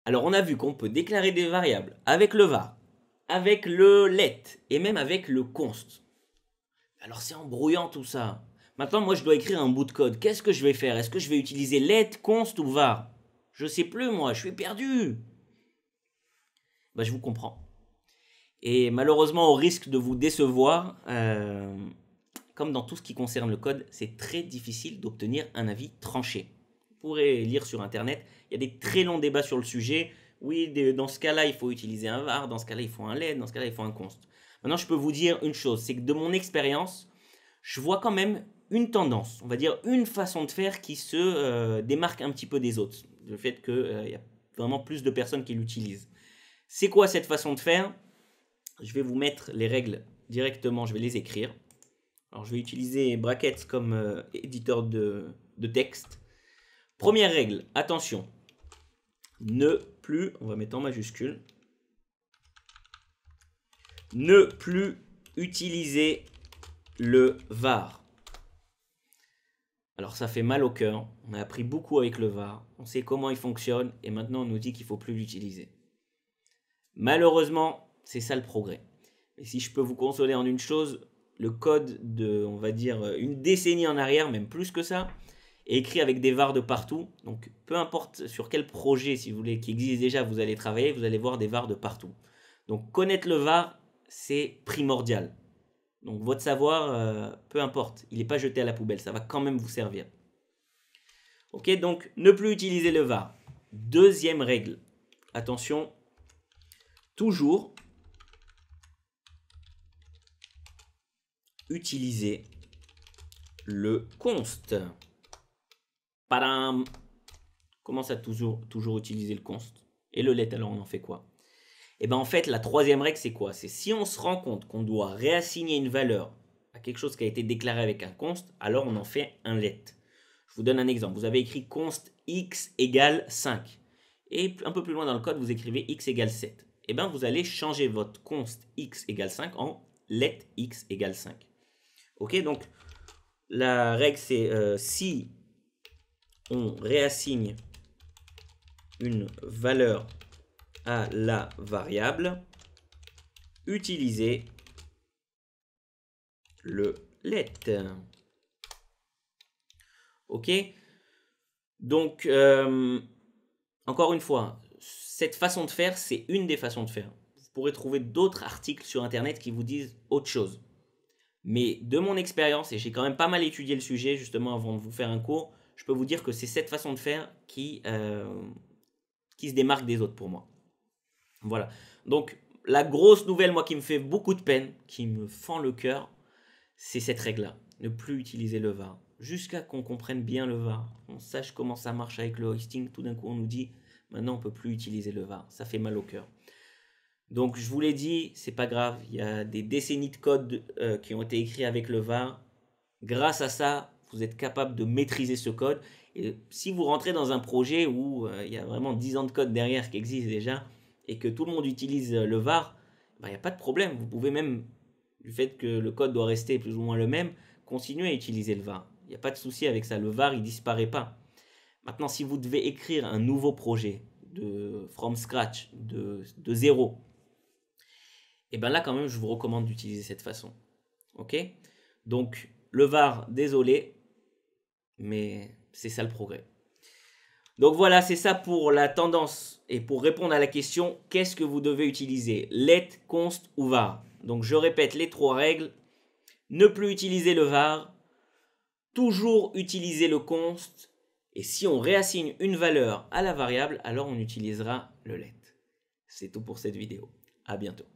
Alors on a vu qu'on peut déclarer des variables avec le var, avec le let et même avec le const. Alors c'est embrouillant tout ça. Maintenant moi je dois écrire un bout de code. Qu'est-ce que je vais faire? Est-ce que je vais utiliser let, const ou var? Je sais plus moi, je suis perdu. Bah, je vous comprends. Et malheureusement au risque de vous décevoir, comme dans tout ce qui concerne le code, c'est très difficile d'obtenir un avis tranché. Vous pourrez lire sur internet, il y a des très longs débats sur le sujet. Oui, dans ce cas-là, il faut utiliser un var, dans ce cas-là, il faut un let, dans ce cas-là, il faut un const. Maintenant, je peux vous dire une chose, c'est que de mon expérience, je vois quand même une tendance, on va dire une façon de faire qui se démarque un petit peu des autres. Le fait qu'il y a vraiment plus de personnes qui l'utilisent. C'est quoi cette façon de faire? Je vais vous mettre les règles directement, je vais les écrire. Alors je vais utiliser brackets comme éditeur de texte. Première règle, attention, ne plus, on va mettre en majuscule, ne plus utiliser le var. Alors ça fait mal au cœur, on a appris beaucoup avec le var, on sait comment il fonctionne et maintenant on nous dit qu'il ne faut plus l'utiliser. Malheureusement, c'est ça le progrès. Et si je peux vous consoler en une chose, le code de, on va dire, une décennie en arrière, même plus que ça, est écrit avec des vars de partout. Donc, peu importe sur quel projet, si vous voulez, qui existe déjà, vous allez travailler, vous allez voir des vars de partout. Donc, connaître le var, c'est primordial. Donc, votre savoir, peu importe, il n'est pas jeté à la poubelle, ça va quand même vous servir. Ok, donc, ne plus utiliser le var. Deuxième règle, attention, toujours utiliser le const. Padam. Comment ça toujours utiliser le const? Et le let, alors on en fait quoi? Et bien en fait, la troisième règle, c'est quoi? C'est si on se rend compte qu'on doit réassigner une valeur à quelque chose qui a été déclaré avec un const, alors on en fait un let. Je vous donne un exemple. Vous avez écrit const x égale 5. Et un peu plus loin dans le code, vous écrivez x égale 7. Et bien vous allez changer votre const x égale 5 en let x égale 5. Ok, donc la règle c'est si on réassigne une valeur à la variable, utilisez le let. Ok, donc encore une fois, cette façon de faire, c'est une des façons de faire. Vous pourrez trouver d'autres articles sur internet qui vous disent autre chose. Mais de mon expérience, et j'ai quand même pas mal étudié le sujet justement avant de vous faire un cours, je peux vous dire que c'est cette façon de faire qui se démarque des autres pour moi. Voilà. Donc la grosse nouvelle, moi, qui me fait beaucoup de peine, qui me fend le cœur, c'est cette règle-là. Ne plus utiliser le var. Jusqu'à qu'on comprenne bien le var, on sache comment ça marche avec le hoisting, tout d'un coup on nous dit, maintenant on ne peut plus utiliser le var. Ça fait mal au cœur. Donc je vous l'ai dit, c'est pas grave, il y a des décennies de code qui ont été écrits avec le var. Grâce à ça, vous êtes capable de maîtriser ce code. Et si vous rentrez dans un projet où il y a vraiment 10 ans de code derrière qui existe déjà et que tout le monde utilise le var, il n'y a pas de problème. Vous pouvez même, du fait que le code doit rester plus ou moins le même, continuer à utiliser le var. Il n'y a pas de souci avec ça. Le var, il disparaît pas. Maintenant, si vous devez écrire un nouveau projet from scratch, de zéro, et bien là, quand même, je vous recommande d'utiliser cette façon. Ok? Donc, le var, désolé, mais c'est ça le progrès. Donc voilà, c'est ça pour la tendance. Et pour répondre à la question, qu'est-ce que vous devez utiliser? Let, const ou var? Donc je répète les trois règles. Ne plus utiliser le var. Toujours utiliser le const. Et si on réassigne une valeur à la variable, alors on utilisera le let. C'est tout pour cette vidéo. À bientôt.